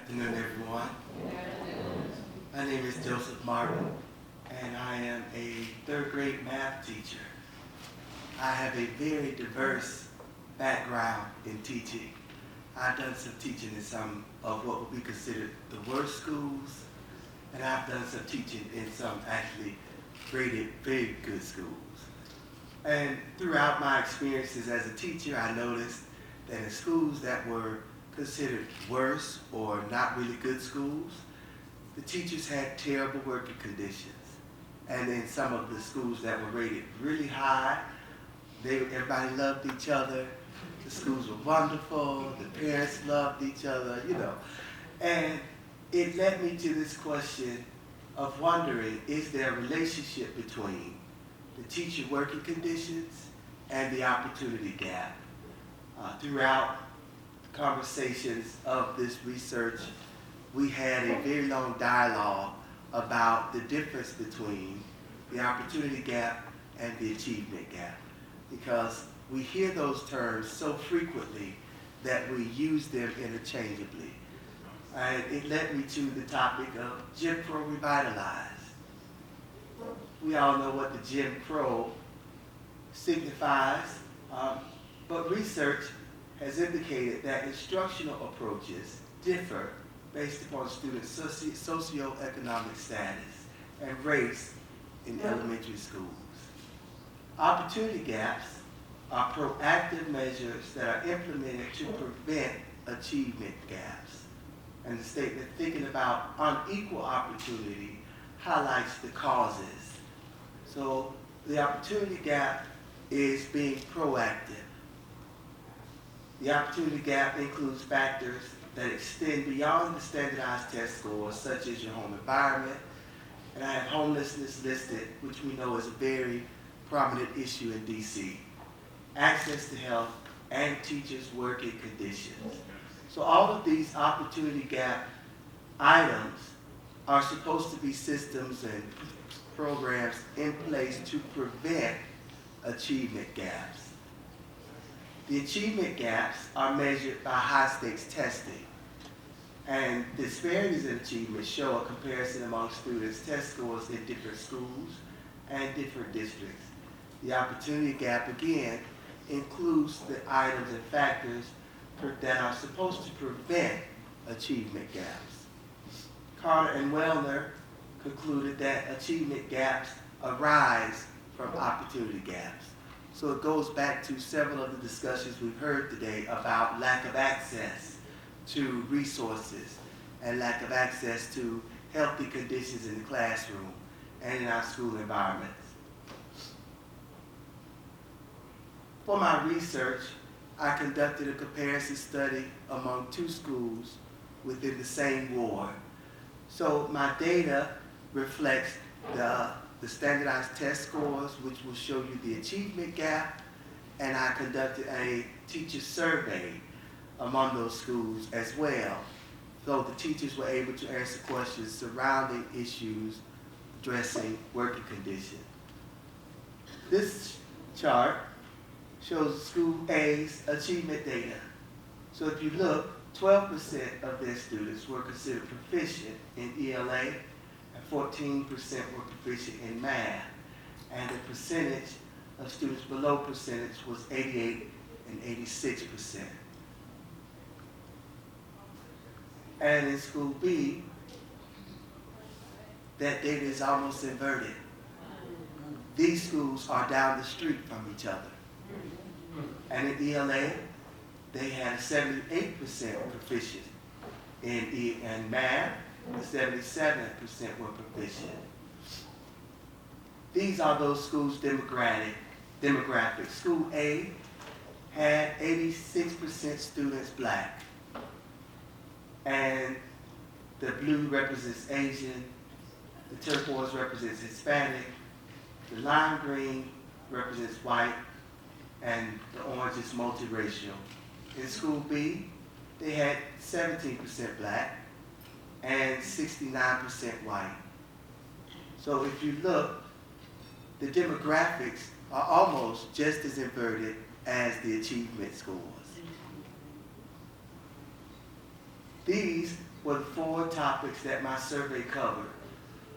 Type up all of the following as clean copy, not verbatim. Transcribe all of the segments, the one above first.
afternoon, everyone. My name is Joseph Martin, and I am a third grade math teacher. I have a very diverse background in teaching. I've done some teaching in some of what would be considered the worst schools, and I've done some teaching in some actually rated very good schools. And throughout my experiences as a teacher, I noticed that in schools that were considered worse or not really good schools, the teachers had terrible working conditions. And in some of the schools that were rated really high, everybody loved each other, the schools were wonderful, the parents loved each other, And it led me to this question of wondering, is there a relationship between the teacher working conditions and the opportunity gap? Throughout conversations of this research, we had a very long dialogue about the difference between the opportunity gap and the achievement gap, because we hear those terms so frequently that we use them interchangeably. And it led me to the topic of Jim Crow revitalized. We all know what the Jim Crow signifies, but research has indicated that instructional approaches differ based upon students' socioeconomic status and race in elementary schools. Opportunity gaps are proactive measures that are implemented to prevent achievement gaps. And the statement, thinking about unequal opportunity, highlights the causes. So the opportunity gap is being proactive. The opportunity gap includes factors that extend beyond the standardized test scores, such as your home environment. And I have homelessness listed, which we know is a very prominent issue in DC. Access to health and teachers' working conditions. So all of these opportunity gap items are supposed to be systems and programs in place to prevent achievement gaps. The achievement gaps are measured by high-stakes testing, and disparities in achievement show a comparison among students' test scores in different schools and different districts. The opportunity gap, again, includes the items and factors that are supposed to prevent achievement gaps. Carter and Wellner concluded that achievement gaps arise from opportunity gaps. So it goes back to several of the discussions we've heard today about lack of access to resources and lack of access to healthy conditions in the classroom and in our school environments. For my research, I conducted a comparison study among two schools within the same ward. So my data reflects the standardized test scores, which will show you the achievement gap, and I conducted a teacher survey among those schools as well. So the teachers were able to answer questions surrounding issues addressing working conditions. This chart shows school A's achievement data. So if you look, 12% of their students were considered proficient in ELA, and 14% were proficient in math. And the percentage of students below percentage was 88 and 86%. And in school B, that data is almost inverted. These schools are down the street from each other. And in ELA, they had 78% proficient in math, and 77% were proficient. These are those schools' demographics. School A had 86% students black, and the blue represents Asian, the turquoise represents Hispanic, the lime green represents white, and the orange is multiracial. In school B, they had 17% black and 69% white. So if you look, the demographics are almost just as inverted as the achievement scores. These were the 4 topics that my survey covered.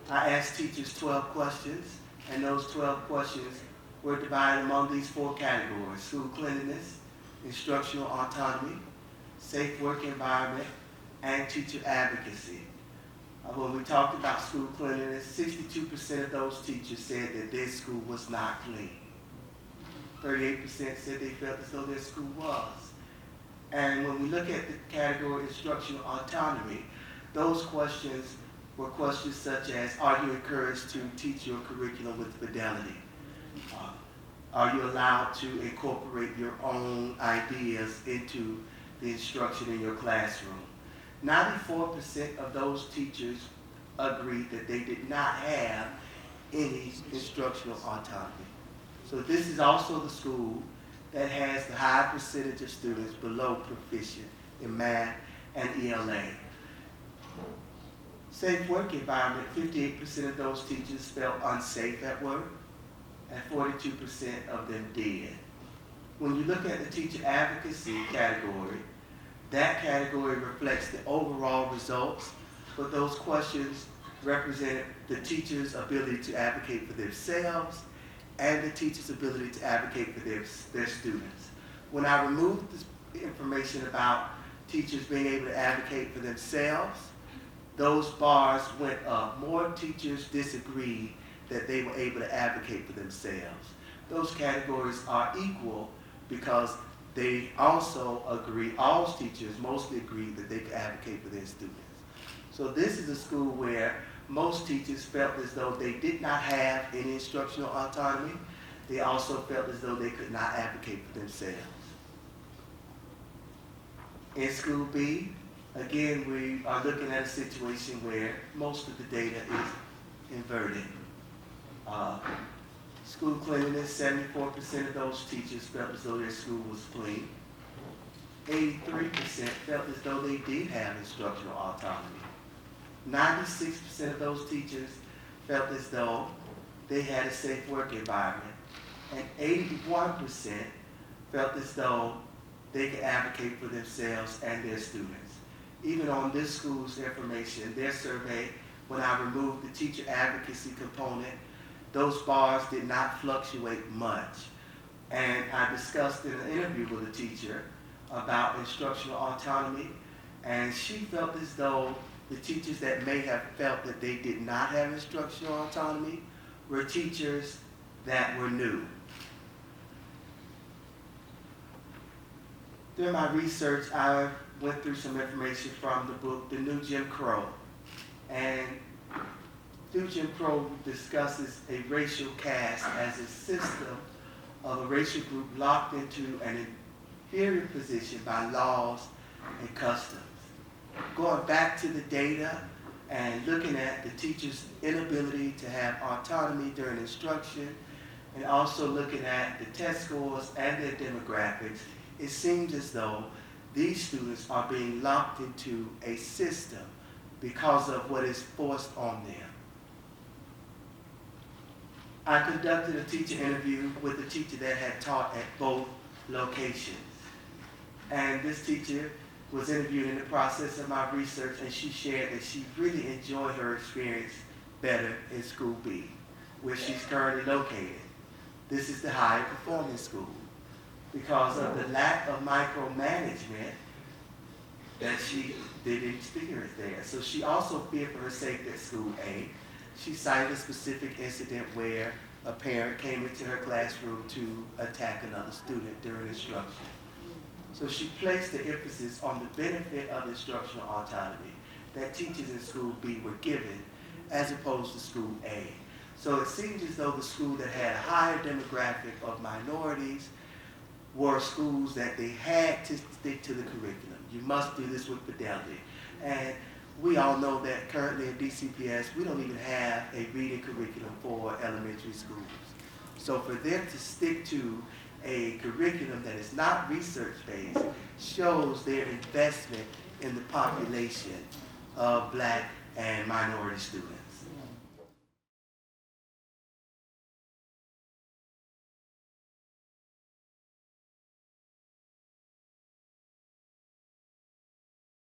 I asked teachers 12 questions, and those 12 questions were divided among these 4 categories: school cleanliness, instructional autonomy, safe work environment, and teacher advocacy. When we talked about school cleanliness, 62% of those teachers said that their school was not clean. 38% said they felt as though their school was. And when we look at the category instructional autonomy, those questions were questions such as, are you encouraged to teach your curriculum with fidelity? Are you allowed to incorporate your own ideas into the instruction in your classroom? 94% of those teachers agreed that they did not have any instructional autonomy. So this is also the school that has the high percentage of students below proficient in math and ELA. Safe work environment, 58% of those teachers felt unsafe at work, and 42% of them did. When you look at the teacher advocacy category, that category reflects the overall results, but those questions represent the teacher's ability to advocate for themselves and the teacher's ability to advocate for their students. When I removed the information about teachers being able to advocate for themselves, those bars went up. More teachers disagreed that they were able to advocate for themselves. Those categories are equal because they also agree, all teachers mostly agree that they could advocate for their students. So this is a school where most teachers felt as though they did not have any instructional autonomy. They also felt as though they could not advocate for themselves. In School B, again, we are looking at a situation where most of the data is inverted. School cleanliness, 74% of those teachers felt as though their school was clean. 83% felt as though they did have instructional autonomy. 96% of those teachers felt as though they had a safe work environment. And 81% felt as though they could advocate for themselves and their students. Even on this school's information, their survey, when I removed the teacher advocacy component, those bars did not fluctuate much. And I discussed in an interview with a teacher about instructional autonomy, and she felt as though the teachers that may have felt that they did not have instructional autonomy were teachers that were new. During my research, I went through some information from the book, The New Jim Crow. And through Jim Crow discusses a racial caste as a system of a racial group locked into an inferior position by laws and customs. Going back to the data and looking at the teacher's inability to have autonomy during instruction, and also looking at the test scores and their demographics, it seems as though these students are being locked into a system because of what is forced on them. I conducted a teacher interview with a teacher that had taught at both locations. And this teacher was interviewed in the process of my research, and she shared that she really enjoyed her experience better in School B, where she's currently located. This is the high performing school because of the lack of micromanagement that she did experience there. So she also feared for her safety at School A. She cited a specific incident where a parent came into her classroom to attack another student during instruction. So she placed the emphasis on the benefit of instructional autonomy that teachers in School B were given as opposed to School A. So it seems as though the school that had a higher demographic of minorities were schools that they had to stick to the curriculum. You must do this with fidelity. And we all know that currently in DCPS, we don't even have a reading curriculum for elementary schools. So for them to stick to a curriculum that is not research-based shows their investment in the population of Black and minority students.